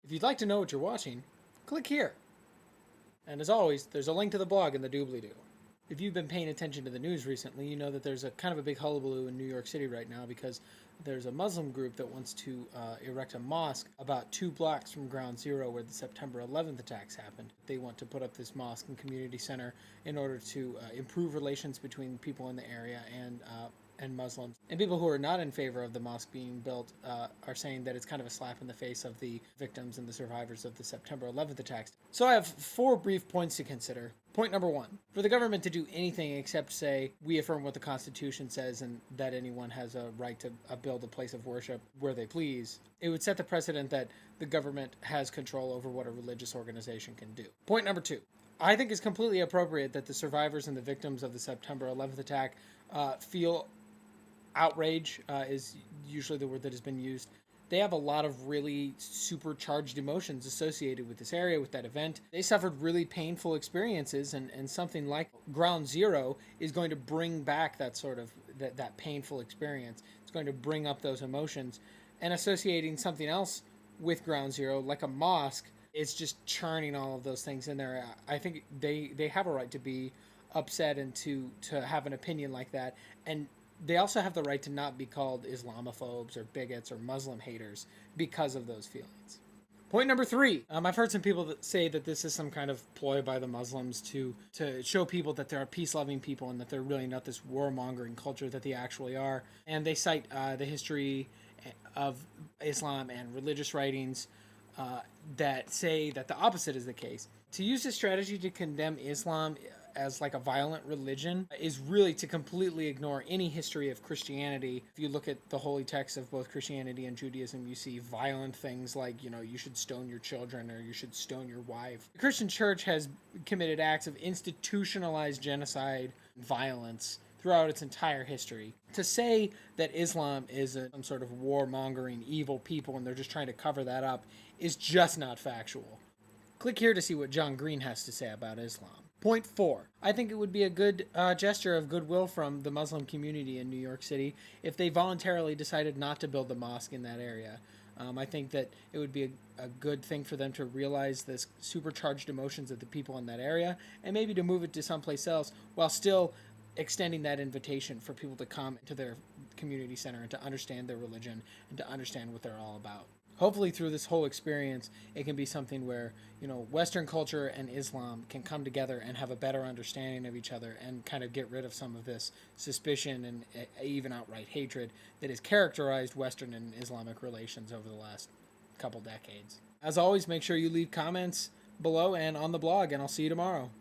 If you'd like to know what you're watching, click here. And as always, there's a link to the blog in the doobly-doo. If you've been paying attention to the news recently, you know that there's a kind of a big hullabaloo in New York City right now because there's a Muslim group that wants to erect a mosque about 2 blocks from Ground Zero where the September 11th attacks happened. They want to put up this mosque and community center in order to improve relations between people in the area and Muslims. And people who are not in favor of the mosque being built are saying that it's kind of a slap in the face of the victims and the survivors of the September 11th attacks. So I have 4 brief points to consider. Point number 1, for the government to do anything except say, we affirm what the Constitution says and that anyone has a right to build a place of worship where they please, it would set the precedent that the government has control over what a religious organization can do. Point number 2, I think it's completely appropriate that the survivors and the victims of the September 11th attack feel outrage, is usually the word that has been used. They have a lot of really supercharged emotions associated with this area, with that event. They suffered really painful experiences, and something like Ground Zero is going to bring back that sort of, that painful experience. It's going to bring up those emotions. And associating something else with Ground Zero, like a mosque, is just churning all of those things in there. I think they have a right to be upset and to have an opinion like that. And they also have the right to not be called Islamophobes or bigots or Muslim haters because of those feelings. Point number 3. I've heard some people that say that this is some kind of ploy by the Muslims to show people that they're peace-loving people and that they're really not this warmongering culture that they actually are. And they cite the history of Islam and religious writings that say that the opposite is the case. To use this strategy to condemn Islam as like a violent religion is really to completely ignore any history of Christianity. If you look at the holy texts of both Christianity and Judaism, you see violent things like, you should stone your children or you should stone your wife. The Christian church has committed acts of institutionalized genocide and violence throughout its entire history. To say that Islam is some sort of warmongering evil people and they're just trying to cover that up is just not factual. Click here to see what John Green has to say about Islam. Point 4. I think it would be a good gesture of goodwill from the Muslim community in New York City if they voluntarily decided not to build the mosque in that area. I think that it would be a good thing for them to realize this supercharged emotions of the people in that area and maybe to move it to someplace else while still extending that invitation for people to come to their community center and to understand their religion and to understand what they're all about. Hopefully through this whole experience, it can be something where, Western culture and Islam can come together and have a better understanding of each other and kind of get rid of some of this suspicion and even outright hatred that has characterized Western and Islamic relations over the last couple decades. As always, make sure you leave comments below and on the blog, and I'll see you tomorrow.